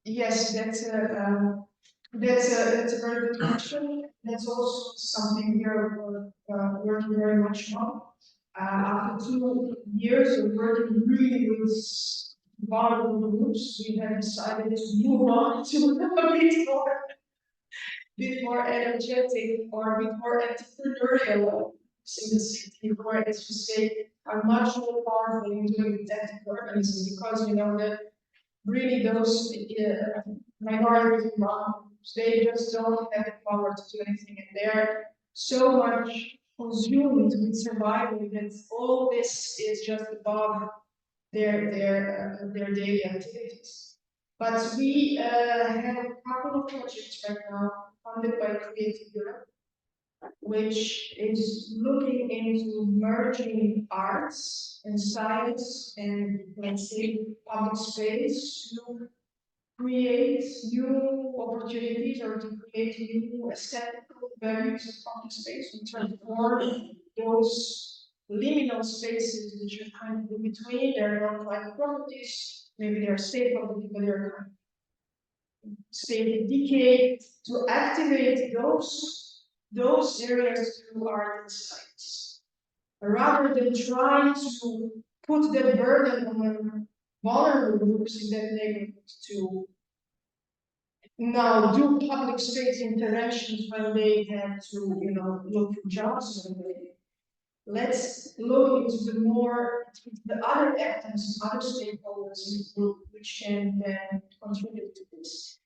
Yes, that's a very good question. That's also something we're working very much on. After 2 years of working really with vulnerable groups, we have decided to move on to a bit more energetic or a bit more entrepreneurial in the city, where, as you say, are much more powerful in doing tactical urbanism, because that really those minority groups, they just don't have the power to do anything, and they're so much consumed with survival that all this is just above their daily activities. But we have a couple of projects right now funded by Creative Europe, which is looking into merging arts and science and, let's say, public space to create new opportunities or to create new aesthetical values of public space, and transform those liminal spaces which are kind of in between. They're not private properties, maybe they're state property, but they're kind of state decay, to activate those areas through art and science, rather than trying to put that burden on vulnerable groups in that neighborhood to now do public space interventions when they have to, look for jobs. Let's look into the other actors, other stakeholders in the group, which can then contribute to this.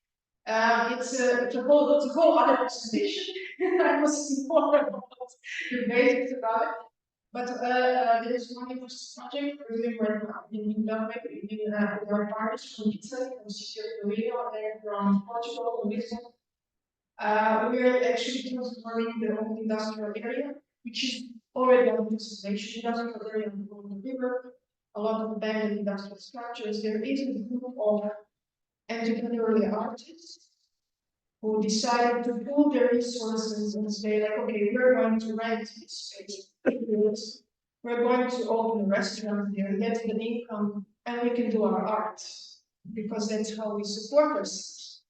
It's a whole other presentation. I was more about the basics about it. But there is one interesting project we're doing right now in Dublin, with our partners from Italy, from Milena, and from Portugal, from Lisbon. We're actually transforming the old industrial area, which is already a conservation industrial area on the river, a lot of abandoned industrial structures, there is a group of entrepreneurial artists who decided to pool their resources and say, like, okay, we're going to rent this space, we're going to open a restaurant here, get the income, and we can do our art, because that's how we support ourselves.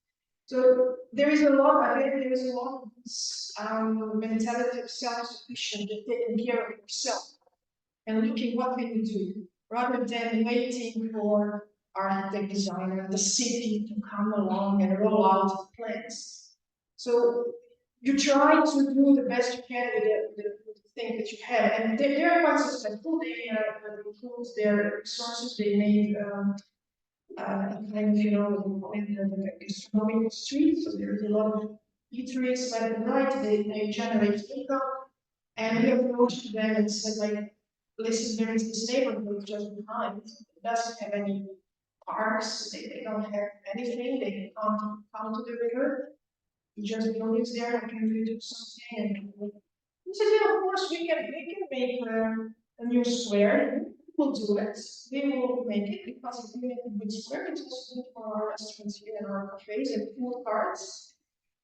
So there is a lot, I think there is a lot of this mentality of self-sufficient, and taking care of yourself, and looking what can you do, rather than waiting for architect, designer, the city to come along and roll out plans. So you try to do the best you can with the thing that you have, and they are quite successful. They improved their resources. They made kind of, you know, in the gastronomic street. So there's a lot of eateries left and right. They generate income, and we approached them and said, like, listen, there is this neighborhood just behind. It doesn't have any parks. They don't have anything. They can't come to the river. Just buildings there. I can really do something. And we said, yeah, of course we can make a new square. We'll do it. We will make it, because if we make a good square, it's also good for our restaurants here and our cafes and food carts.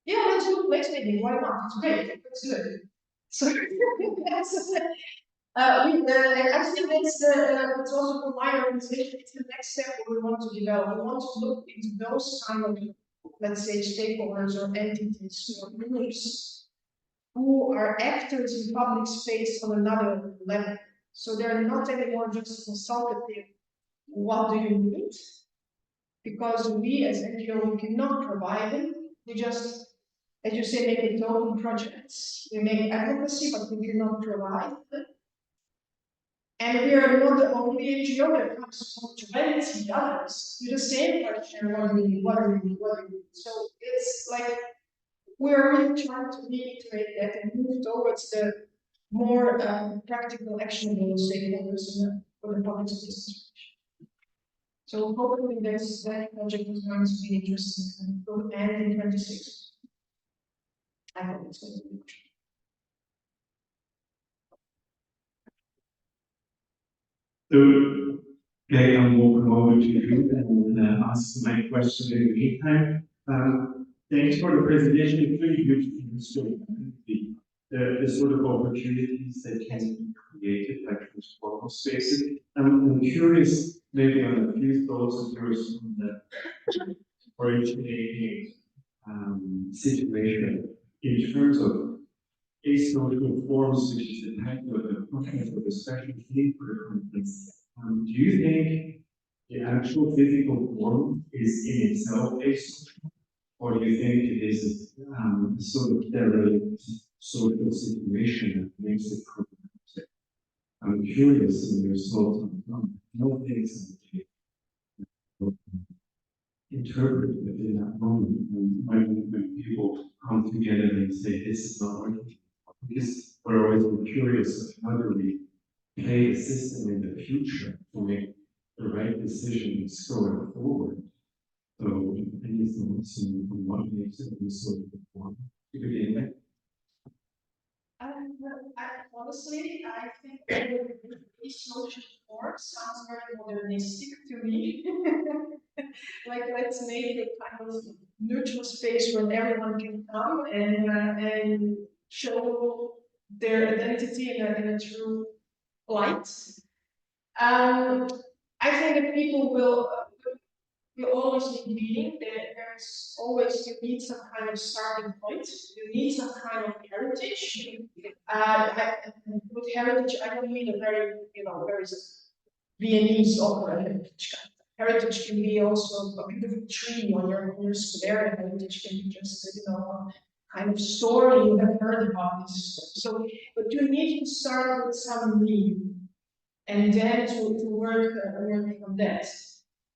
Yeah, let's do placemaking. Why not? It's great. Let's do it. So that's I think that's it's also for my organization. It's the next step we want to develop. We want to look into those kind of, let's say, stakeholders or entities or groups who are actors in public space on another level. So they're not anymore just consultative. What do you need? Because we as NGO, we cannot provide them. We just, as you say, make it open projects. We make advocacy, but we cannot provide them. And we are not the only NGO that comes to 20 others. Do the same question, what do you need, what do you need, what do you need? So it's like, we're really trying to reiterate that and move towards the more practical, actionable stakeholders for the public space. So hopefully that project is going to be interesting and will end in 26. I hope it's going to be. So, okay, I'm walking over to you and ask my question in the meantime. Thanks for the presentation. It's really good to illustrate the sort of opportunities that can be created by transformer spaces. I'm curious, maybe on a few thoughts of yours on the originating situation in terms of asocial forms, which is the title of the conference or the special theme for the conference. Do you think the actual physical form is in itself asocial, or do you think it is a sort of derelict social situation that makes it problematic? I'm curious in your thoughts on no things interpret it in that moment when people come together and say this is not working. Because we're always curious of how do we play the system in the future to make the right decisions going forward. So any thoughts on what makes it sort of form to begin with? Honestly, I think the social form sounds very modernistic to me. Like, let's make a kind of neutral space where everyone can come and show their identity in a true light. I think that people will always need meaning. There's always, you need some kind of starting point. You need some kind of heritage. With heritage, I don't mean a very, very Viennese opera heritage. Heritage can be also a beautiful tree on your square. Heritage can be just, kind of story you have heard about this. So, but you need to start with some meaning, and then to work from that.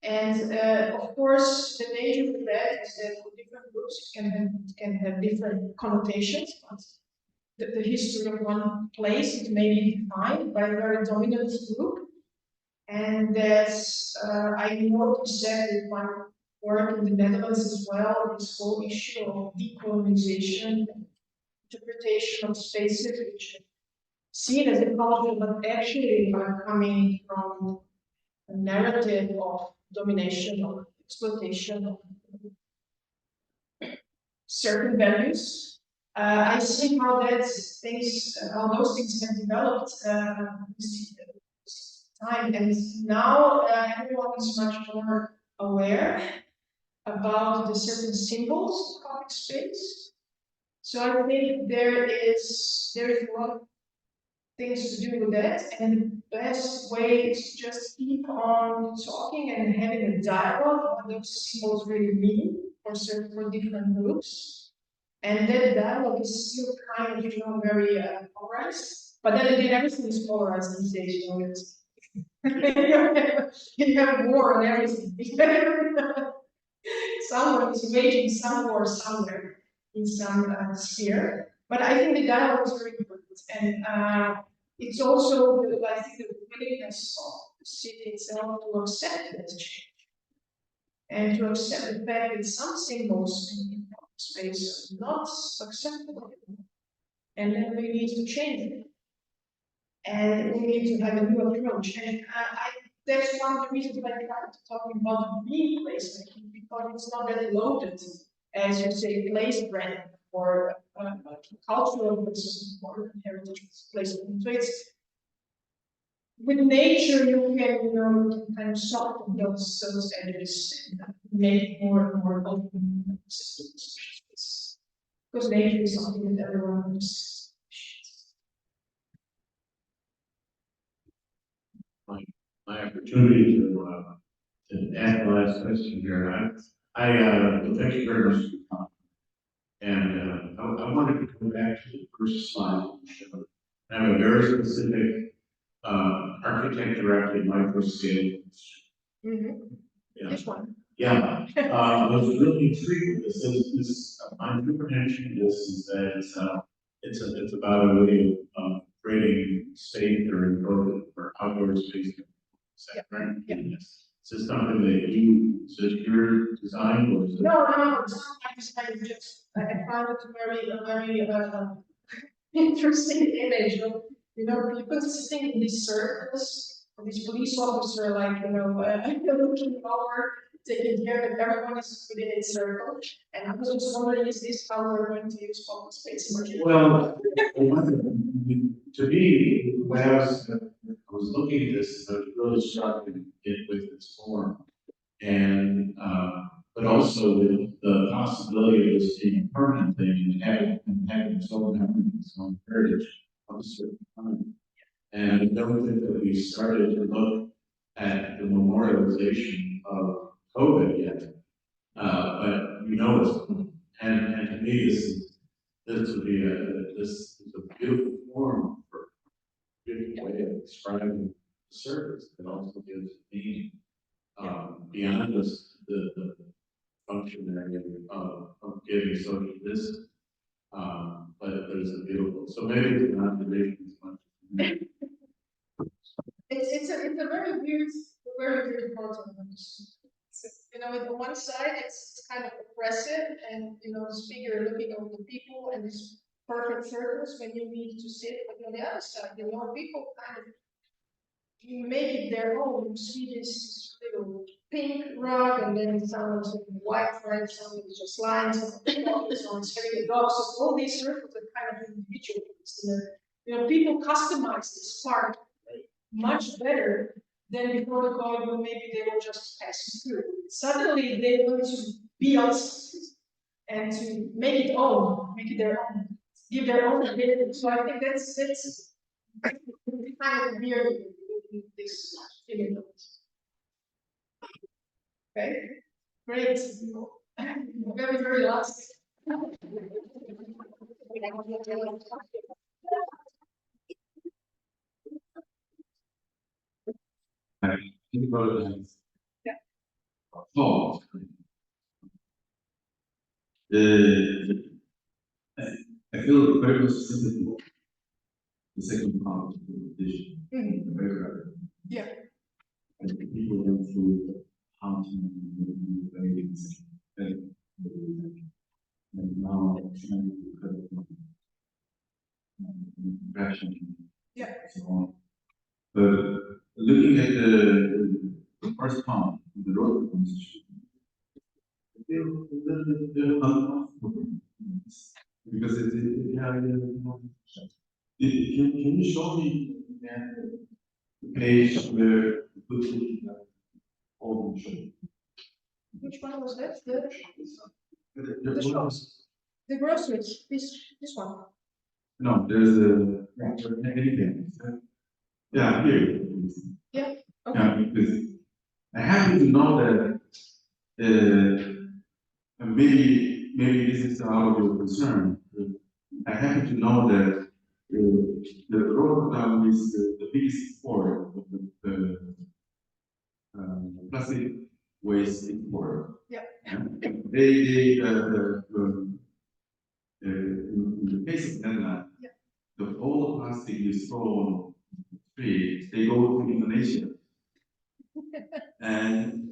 And of course, the danger with that is that for different groups can have different connotations. But the history of one place is maybe defined by a very dominant group, and that's I noticed that with my work in the Netherlands as well. This whole issue of decolonization, interpretation of spaces, which are seen as a culture, but actually are coming from a narrative of domination or exploitation of certain values. I see how those things have developed this time, and now everyone is much more aware about the certain symbols of public space. So I think there is a lot of things to do with that, and the best way is just keep on talking and having a dialogue on what those symbols really mean for different groups. And that dialogue is still kind of, very polarized. But then again, everything is polarized these days, you have war and everything. Someone is waging some war somewhere in some sphere. But I think the dialogue is very important, and it's also, I think, the willingness of the city itself to accept that change, and to accept the fact that some symbols in public space are not acceptable, and then we need to change it, and we need to have a new approach. And that's one of the reasons why I started talking about green placemaking, because it's not that loaded as you say place brand or cultural places or heritage placement. So it's with nature you can kind of soften those edges and make it more and more open space. Because nature is something that everyone understands. My opportunity to ask the last question here. Well, thank you very much for your comment. And I wanted to come back to the first slide you showed. I have a very specific architect directed micro scale. Yeah. This one. Yeah. I was really intrigued with this. My comprehension of this is that it's about a way of creating safe or enclosed or outdoor space. Is that right? Yeah. Yes. Is this something that your design or is it? No, it's not my design. Just I found it a very interesting image of people sitting in these circles, this police officer looking over, taking care that everyone is within a circle. And I was just wondering, is this how we're going to use public space? Well, to me, when I was looking at this, I was really struck with its form, and but also with the possibility of this being a permanent thing and having its own memory, its own heritage of a certain time. And I don't think that we started to look at the memorialization of COVID yet, but it's coming. And to me, this would be this is a beautiful form for a beautiful way of describing the service that also gives meaning beyond just the functionary of giving social distance. But there's a beautiful, so maybe it's an observation as much. It's a very weird program. On one side it's kind of oppressive, and this figure looking over the people and these perfect circles when you need to sit, but on the other side, people kind of make it their own. You see this little pink rug, and then someone's with white thread, someone's just lines, someone's having a dog. So all these circles are kind of individual. People customize this part much better than before the COVID, when maybe they were just passing through. Suddenly they want to be on something and to make it their own, give their own identity. So I think that's kind of weird in this image. Okay, great. Very last. Think about it as thought. I feel very much sympathy. The second part of the vision. Yeah. And people went through how to move ways and now trying to cut it depression. Yeah. So on. But looking at the correspond to the road constitution. They're uncomfortable because can you show me the page where the all show? Which one was that? The shops. The groceries. This one. No, there's anything. Yeah, here. Yeah. Okay. Yeah, because I happen to know that maybe this is out of your concern. I happen to know that the Rotterdam is the biggest port of the plastic waste import. Yeah. They in the case of Netherlands, yeah. the all plastic is thrown free. They go to Indonesia. And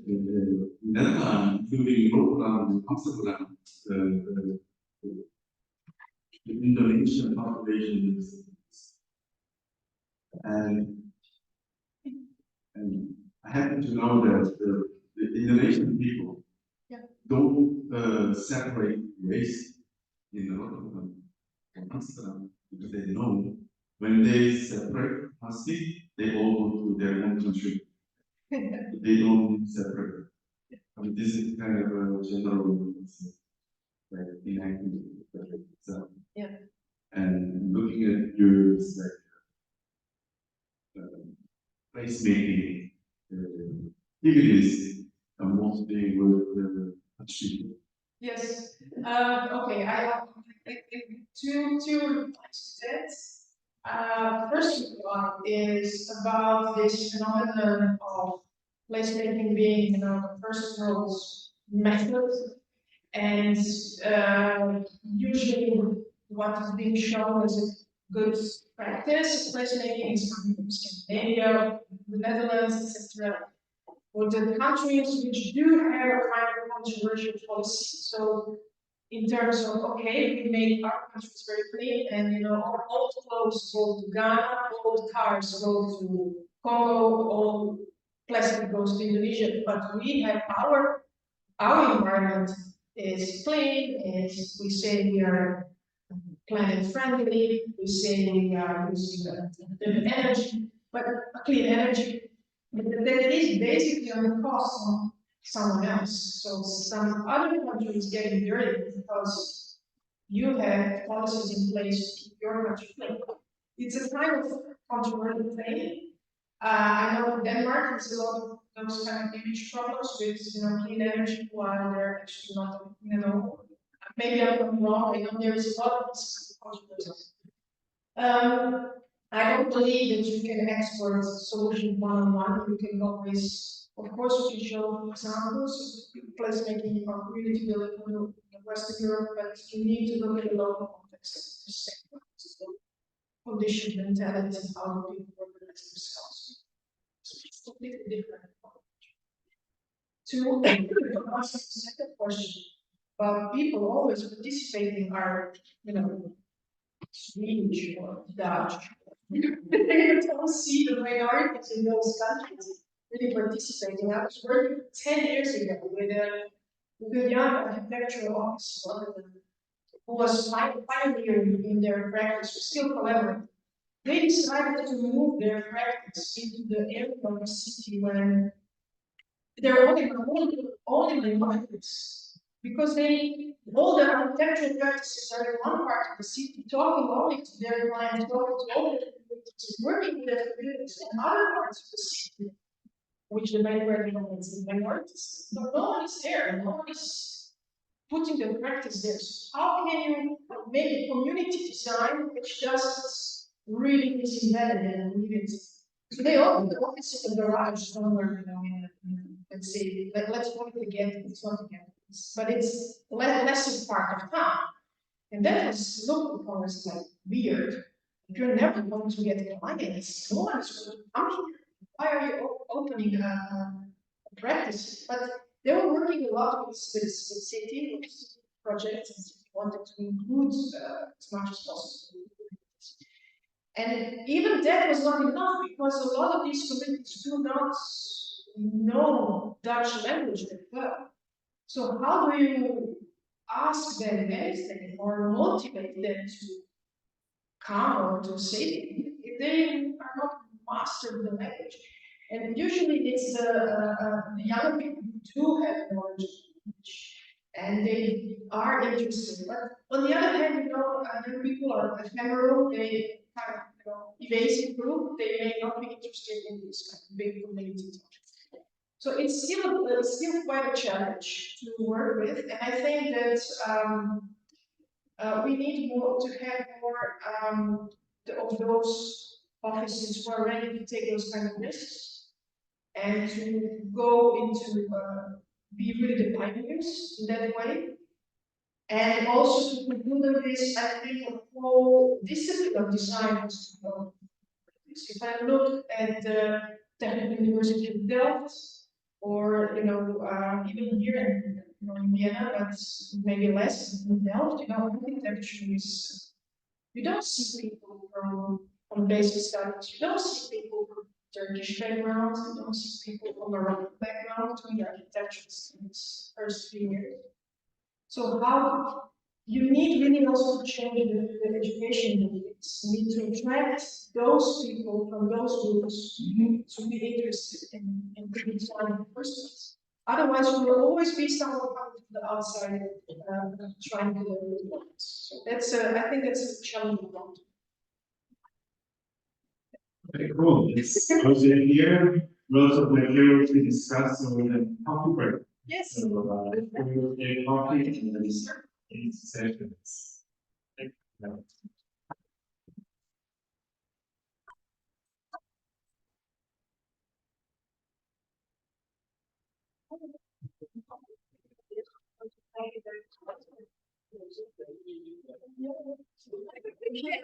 Netherlands, including Rotterdam and Amsterdam, the Indonesian population is, and I happen to know that the Indonesian people yeah. don't separate waste in Rotterdam and Amsterdam because they know when they separate plastic, they all go to their own country. They don't separate. I mean, this is kind of a general enactment itself. Yeah. And looking at yours, like placemaking activities are mostly with achievement. Yes. Okay. I have two replies to that. First one is about this phenomenon of placemaking being, the first world's method, and usually what is being shown as a good practice. Placemaking is coming from Scandinavia, the Netherlands, etc. For the countries which do have a kind of controversial policy. So in terms of, okay, we make our countries very clean, and all old clothes go to Ghana, old cars go to Congo, all plastic goes to Indonesia, but we have our environment is clean, we say we are planet friendly, we say we are using the energy, but clean energy. That is basically on the cost of someone else. So some other countries getting dirty because you have policies in place to keep your country clean. It's a kind of controversial thing. I know in Denmark there's a lot of those kind of image problems with clean energy while they're actually not, maybe I'm wrong. I know there is a lot of this controversy. I don't believe that you can export a solution one-on-one. You can always, of course, you can show examples of placemaking or community building in Western Europe, but you need to look at the local context. Condition mentality, how do people organize themselves? It's completely different. To ask the second question, but people always participating are, Swedish or Dutch. They don't see the minorities in those countries really participating. I was working 10 years ago with a young architectural officer who was pioneering in their practice, still collaborating. They decided to move their practice into the area of the city when there are only minorities. Because all the architectural practices are in one part of the city, talking only to their clients, talking to all the communities, working with their communities in other parts of the city, which the minorities. But no one is there, no one is putting the practice there. So how can you make a community design which just really is embedded and needed? So they open the office in the garage somewhere, let's say, let's call it again, it's not again. But it's less part of town. And that was looked upon as like weird. You're never going to get clients. No one is going to come here. Why are you opening a practice? But they were working a lot with the city, with projects, and wanted to include as much as possible. And even that was not enough because a lot of these communities do not know Dutch language that well. So how do you ask them anything or motivate them to come or to say if they are not mastered the language? And usually it's the young people who do have knowledge of language and they are interested. But on the other hand, young people are ephemeral, they kind of evasive group, they may not be interested in this kind of big community topic. So it's still quite a challenge to work with, and I think that we need to have more of those offices who are ready to take those kind of risks and to go into be really the pioneers in that way. And also to conclude this, I think the whole discipline of design has to go. If I look at the Technical University of Delft, or even here in Vienna, but maybe less in Delft, architecture is, you don't see people from basic studies, you don't see people from Turkish background, you don't see people from Moroccan background doing architecture in its first few years. So how you need really also to change the education methods. You need to attract those people from those groups to be interested in design in the first place. Otherwise, you will always be someone coming from the outside trying to do it. So that's I think that's a challenging one. Okay, cool. I was in here, lots of material to discuss, so we can coffee break. Yes. So, we will take coffee and then in sessions. Thank you. Yeah.